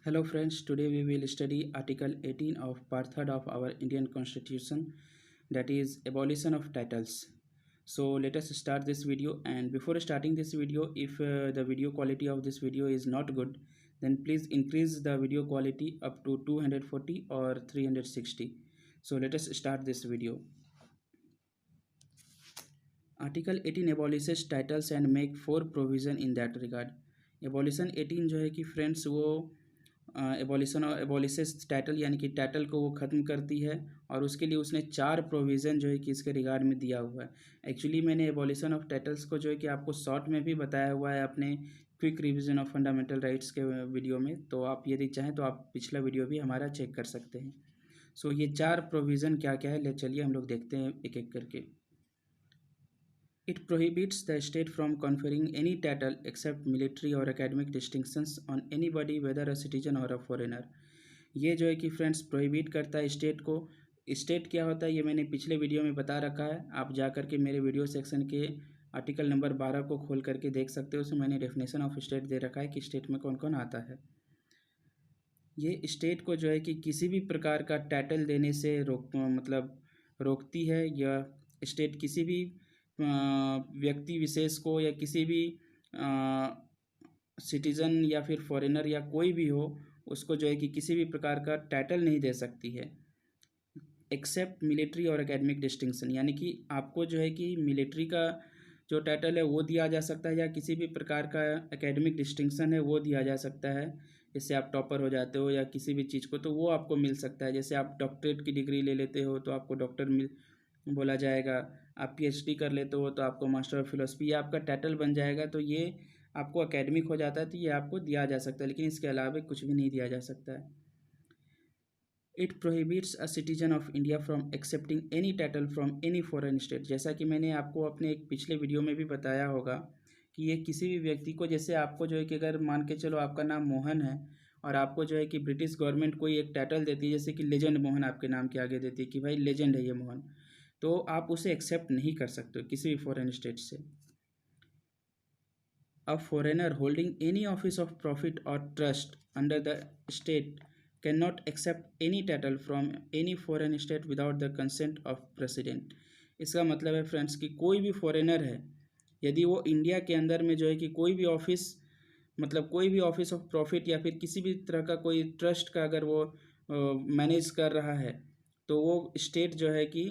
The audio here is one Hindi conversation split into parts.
Hello friends, today we will study Article 18 of Part 3rd of our Indian Constitution, that is abolition of titles. So let us start this video, and before starting this video, if the video quality of this video is not good, then please increase the video quality up to 240 or 360. So let us start this video. Article 18 abolishes titles and make 4 provision in that regard. Abolition 18 जो है कि फ्रेंड्स वो एबॉलिशन और एबॉलिशेस टाइटल यानी कि टाइटल को वो ख़त्म करती है, और उसके लिए उसने 4 प्रोविज़न जो है कि इसके रिगार्ड में दिया हुआ है. एक्चुअली मैंने एबॉलिशन ऑफ टाइटल्स को जो है कि आपको शॉर्ट में भी बताया हुआ है अपने quick revision of fundamental rights के वीडियो में, तो आप यदि चाहें तो आप पिछला वीडियो भी हमारा चेक कर सकते हैं. सो ये 4 प्रोविज़न क्या क्या है, ले चलिए हम लोग देखते हैं एक एक करके. It prohibits the state from conferring any title except military or academic distinctions on anybody, whether a citizen or a foreigner. ये जो है कि फ्रेंड्स प्रोहिबिट करता है स्टेट को. स्टेट क्या होता है ये मैंने पिछले वीडियो में बता रखा है, आप जा कर के मेरे वीडियो सेक्शन के आर्टिकल नंबर 12 को खोल करके देख सकते हो. उसमें मैंने डेफिनेशन ऑफ स्टेट दे रखा है कि स्टेट में कौन कौन आता है. ये स्टेट को जो है कि किसी भी प्रकार का टाइटल देने से रोकती है, या स्टेट किसी भी व्यक्ति विशेष को या किसी भी सिटीज़न या फिर फॉरेनर या कोई भी हो उसको जो है कि किसी भी प्रकार का टाइटल नहीं दे सकती है, एक्सेप्ट मिलिट्री और एकेडमिक डिस्टिंक्शन. यानी कि आपको जो है कि मिलिट्री का जो टाइटल है वो दिया जा सकता है, या किसी भी प्रकार का एकेडमिक डिस्टिंक्शन है वो दिया जा सकता है. जैसे आप टॉपर हो जाते हो या किसी भी चीज़ को, तो वो आपको मिल सकता है. जैसे आप डॉक्टरेट की डिग्री ले लेते हो तो आपको डॉक्टर बोला जाएगा. आप पीएचडी कर लेते हो तो आपको मास्टर ऑफ फिलोसफी या आपका टाइटल बन जाएगा, तो ये आपको एकेडमिक हो जाता है, तो ये आपको दिया जा सकता है. लेकिन इसके अलावा कुछ भी नहीं दिया जा सकता है. It prohibits a citizen of India from accepting any title from any foreign state. जैसा कि मैंने आपको अपने एक पिछले वीडियो में भी बताया होगा कि ये किसी भी व्यक्ति को, जैसे आपको जो है कि अगर मान के चलो आपका नाम मोहन है और आपको जो है कि ब्रिटिश गवर्नमेंट कोई एक टाइटल देती है, जैसे कि लेजेंड मोहन आपके नाम के आगे देती है कि भाई लेजेंड है ये मोहन, तो आप उसे एक्सेप्ट नहीं कर सकते किसी भी फॉरेन स्टेट से. A foreigner holding any office of profit और trust under the state can not accept any title from any foreign state without the consent of president. इसका मतलब है फ्रेंड्स कि कोई भी फॉरेनर है, यदि वो इंडिया के अंदर में जो है कि कोई भी ऑफिस ऑफ प्रॉफिट या फिर किसी भी तरह का कोई ट्रस्ट का अगर वो मैनेज कर रहा है, तो वो स्टेट जो है कि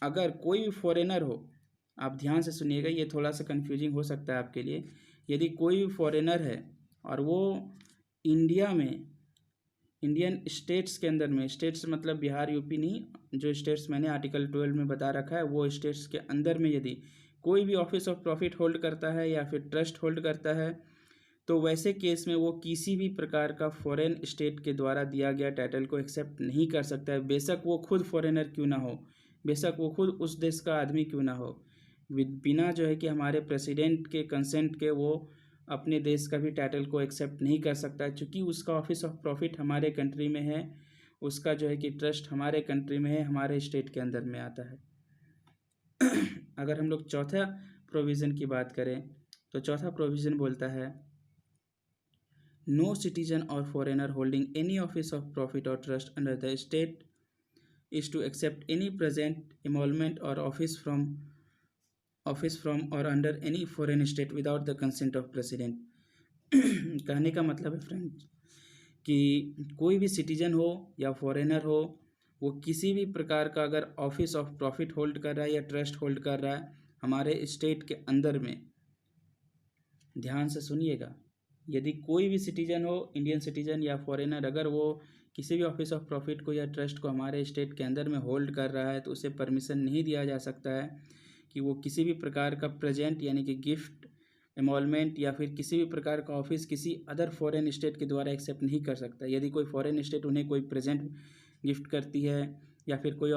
अगर कोई भी फॉरेनर हो, आप ध्यान से सुनिएगा, ये थोड़ा सा कंफ्यूजिंग हो सकता है आपके लिए. यदि कोई भी फॉरेनर है और वो इंडिया में इंडियन स्टेट्स के अंदर में, स्टेट्स मतलब बिहार यूपी नहीं, जो स्टेट्स मैंने आर्टिकल 12 में बता रखा है वो स्टेट्स के अंदर में यदि कोई भी ऑफिस ऑफ प्रॉफिट होल्ड करता है या फिर ट्रस्ट होल्ड करता है, तो वैसे केस में वो किसी भी प्रकार का फॉरेन स्टेट के द्वारा दिया गया टाइटल को एक्सेप्ट नहीं कर सकता है, बेशक वो खुद फॉरेनर क्यों ना हो, बेशक वो खुद उस देश का आदमी क्यों ना हो. बिना जो है कि हमारे प्रेसिडेंट के कंसेंट के वो अपने देश का भी टाइटल को एक्सेप्ट नहीं कर सकता है, चूँकि उसका ऑफिस ऑफ प्रॉफिट हमारे कंट्री में है, उसका जो है कि ट्रस्ट हमारे कंट्री में है, हमारे स्टेट के अंदर में आता है. अगर हम लोग चौथा प्रोविज़न की बात करें तो चौथा प्रोविज़न बोलता है, नो सिटीजन और foreigner holding any office of profit और trust under the state is to accept any present emolument और ऑफिस फ्रॉम और under any foreign state without the consent of president. कहने का मतलब है फ्रेंड्स कि कोई भी सिटीजन हो या फॉरेनर हो, वो किसी भी प्रकार का अगर ऑफिस ऑफ प्रॉफिट होल्ड कर रहा है या ट्रस्ट होल्ड कर रहा है हमारे स्टेट के अंदर में, ध्यान से सुनिएगा, यदि कोई भी सिटीजन हो, इंडियन सिटीजन या फॉरेनर, अगर वो किसी भी ऑफिस ऑफ प्रॉफिट को या ट्रस्ट को हमारे स्टेट के अंदर में होल्ड कर रहा है, तो उसे परमिशन नहीं दिया जा सकता है कि वो किसी भी प्रकार का प्रेजेंट यानी कि गिफ्ट, एमोलमेंट या फिर किसी भी प्रकार का ऑफिस किसी अदर फॉरेन स्टेट के द्वारा एक्सेप्ट नहीं कर सकता. यदि कोई फॉरेन स्टेट उन्हें कोई प्रेजेंट गिफ्ट करती है या फिर कोई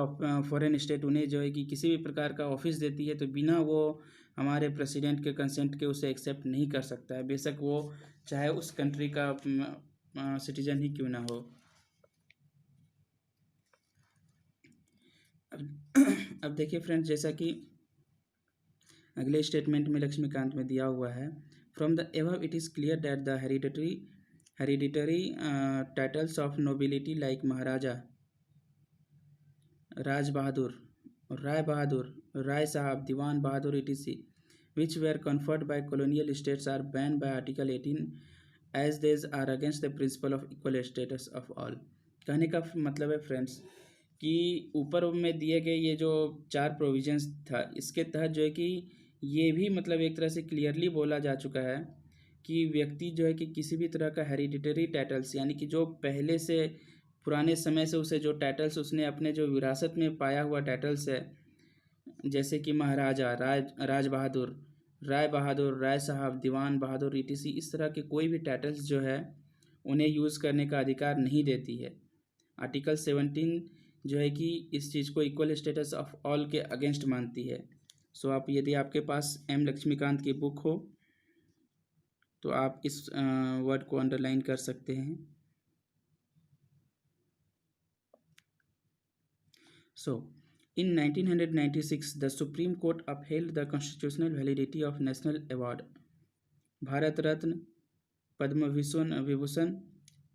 फॉरेन स्टेट उन्हें जो है कि किसी भी प्रकार का ऑफिस देती है, तो बिना वो हमारे प्रेसिडेंट के कंसेंट के उसे एक्सेप्ट नहीं कर सकता है, बेशक वो चाहे उस कंट्री का सिटीजन ही क्यों ना हो. अब देखिए फ्रेंड्स, जैसा कि अगले स्टेटमेंट में लक्ष्मीकांत में दिया हुआ है, from the above it is clear that the hereditary titles of nobility like Maharaja, Raj Bahadur, Rai Bahadur, Rai Sahab, Diwan Bahadur etc., which were conferred by colonial states are banned by Article 18 as these are against the principle of equal status of all। कहने का मतलब है फ्रेंड्स कि ऊपर में दिए गए ये जो 4 प्रोविजंस था, इसके तहत जो है कि ये भी मतलब एक तरह से क्लियरली बोला जा चुका है कि व्यक्ति जो है कि किसी भी तरह का हेरिडिटरी टाइटल्स, यानी कि जो पहले से पुराने समय से उसे जो टाइटल्स उसने अपने जो विरासत में पाया हुआ टाइटल्स है, जैसे कि महाराजा, राज बहादुर, राय बहादुर, राय साहब, दीवान बहादुर etc., इस तरह के कोई भी टाइटल्स जो है उन्हें यूज़ करने का अधिकार नहीं देती है। आर्टिकल 17 जो है कि इस चीज़ को इक्वल स्टेटस ऑफ ऑल के अगेंस्ट मानती है। सो आप यदि आपके पास एम लक्ष्मीकांत की बुक हो तो आप इस वर्ड को अंडरलाइन कर सकते हैं। So, in 1996, the Supreme Court upheld the constitutional validity of national award Bharat Ratna, Padma Vibhushan,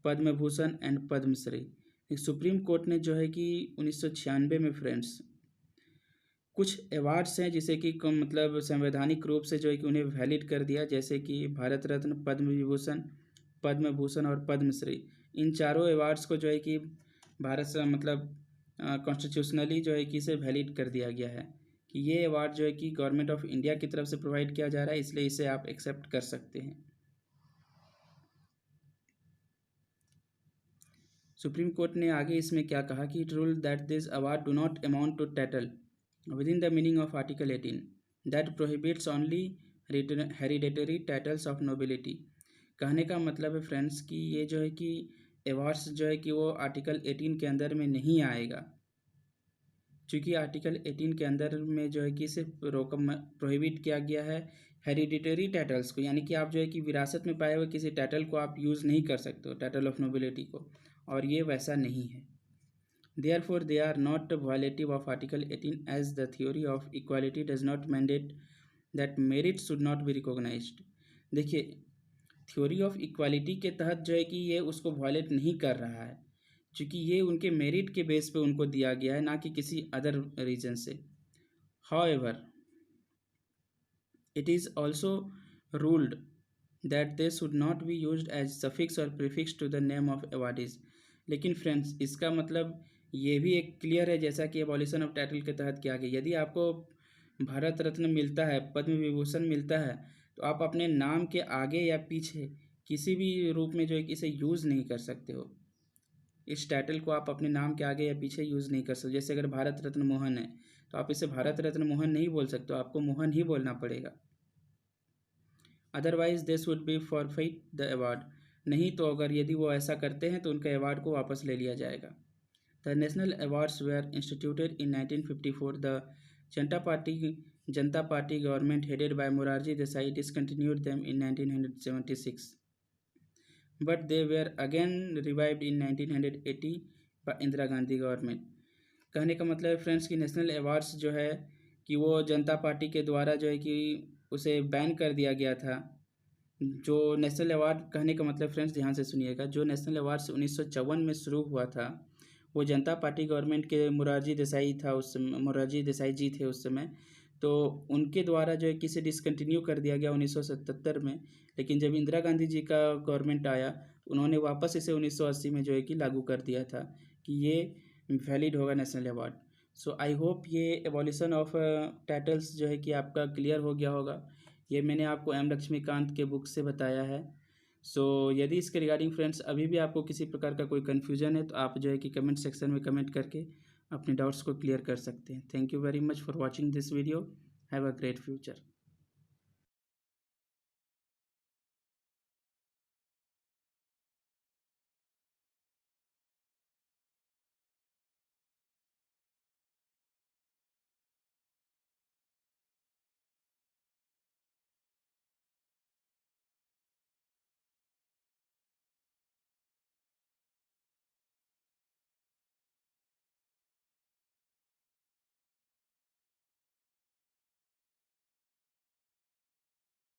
Padma Bhushan and Padma Shri. Supreme court ने जो है कि 1996 में फ्रेंड्स कुछ अवार्ड्स हैं जिसे कि मतलब संवैधानिक रूप से जो है कि उन्हें वैलिड कर दिया, जैसे कि भारत रत्न, पद्म विभूषण, पद्म भूषण और पद्मश्री। इन चारों अवार्ड्स को जो है कि भारत से मतलब कॉन्स्टिट्यूशनली जो है कि इसे वैलिड कर दिया गया है कि ये अवार्ड जो है कि गवर्नमेंट ऑफ इंडिया की तरफ से प्रोवाइड किया जा रहा है, इसलिए इसे आप एक्सेप्ट कर सकते हैं। सुप्रीम कोर्ट ने आगे इसमें क्या कहा कि it rule that this award do not amount to title within the meaning of Article 18 that prohibits only hereditary titles of nobility। कहने का मतलब है फ्रेंड्स कि ये जो है कि अवार्ड्स जो है कि वो आर्टिकल 18 के अंदर में नहीं आएगा, क्योंकि आर्टिकल 18 के अंदर में जो है कि इसे प्रोहिबिट किया गया है हेरिडिटरी टाइटल्स को, यानी कि आप जो है कि विरासत में पाए हुए किसी टाइटल को आप यूज़ नहीं कर सकते हो, टाइटल ऑफ नोबिलिटी को, और ये वैसा नहीं है। Therefore, they are not violative of Article 18 as the theory of equality does not mandate that merit should not be recognized। देखिए, थ्योरी ऑफ इक्वालिटी के तहत जो है कि ये उसको वायलेट नहीं कर रहा है, क्योंकि ये उनके मेरिट के बेस पे उनको दिया गया है, ना कि किसी अदर रीजन से। However, it is also ruled that they should not be used as suffix or prefix to the name of awardees। लेकिन फ्रेंड्स इसका मतलब ये भी एक क्लियर है, जैसा कि एबॉलिशन ऑफ टाइटल के तहत किया गया। यदि आपको भारत रत्न मिलता है, पद्म विभूषण मिलता है, तो आप अपने नाम के आगे या पीछे किसी भी रूप में जो है कि इसे यूज़ नहीं कर सकते हो। इस टाइटल को आप अपने नाम के आगे या पीछे यूज़ नहीं कर सकते। जैसे अगर भारत रत्न मोहन है तो आप इसे भारत रत्न मोहन नहीं बोल सकते हो, आपको मोहन ही बोलना पड़ेगा। Otherwise this would be forfeit the award. नहीं तो अगर यदि वो ऐसा करते हैं तो उनके अवार्ड को वापस ले लिया जाएगा। The national awards were instituted in 1954. The Janata Party government headed by Morarji Desai discontinued them in 1976, but they were again revived in 1980 by Indira Gandhi government। कहने का मतलब है फ्रेंड्स कि नेशनल अवार्ड्स जो है कि वो जनता पार्टी के द्वारा जो है कि उसे बैन कर दिया गया था। जो नेशनल अवार्ड कहने का मतलब फ्रेंड्स ध्यान से सुनिएगा, जो नेशनल अवार्ड्स 1954 में शुरू हुआ था वो जनता पार्टी गवर्नमेंट के मोरारजी देसाई था उस समय, मोरारजी देसाई जी थे उस समय, तो उनके द्वारा जो है कि इसे डिसकंटिन्यू कर दिया गया 1977 में। लेकिन जब इंदिरा गांधी जी का गवर्नमेंट आया उन्होंने वापस इसे 1980 में जो है कि लागू कर दिया था कि ये वैलिड होगा national award. So I hope ये एवोल्यूशन ऑफ टाइटल्स जो है कि आपका क्लियर हो गया होगा। ये मैंने आपको एम लक्ष्मीकांत के बुक से बताया है। सो यदि इसके रिगार्डिंग फ्रेंड्स अभी भी आपको किसी प्रकार का कोई कन्फ्यूजन है तो आप जो है कि कमेंट सेक्शन में कमेंट करके अपने डाउट्स को क्लियर कर सकते हैं। Thank you very much for watching this video. Have a great future.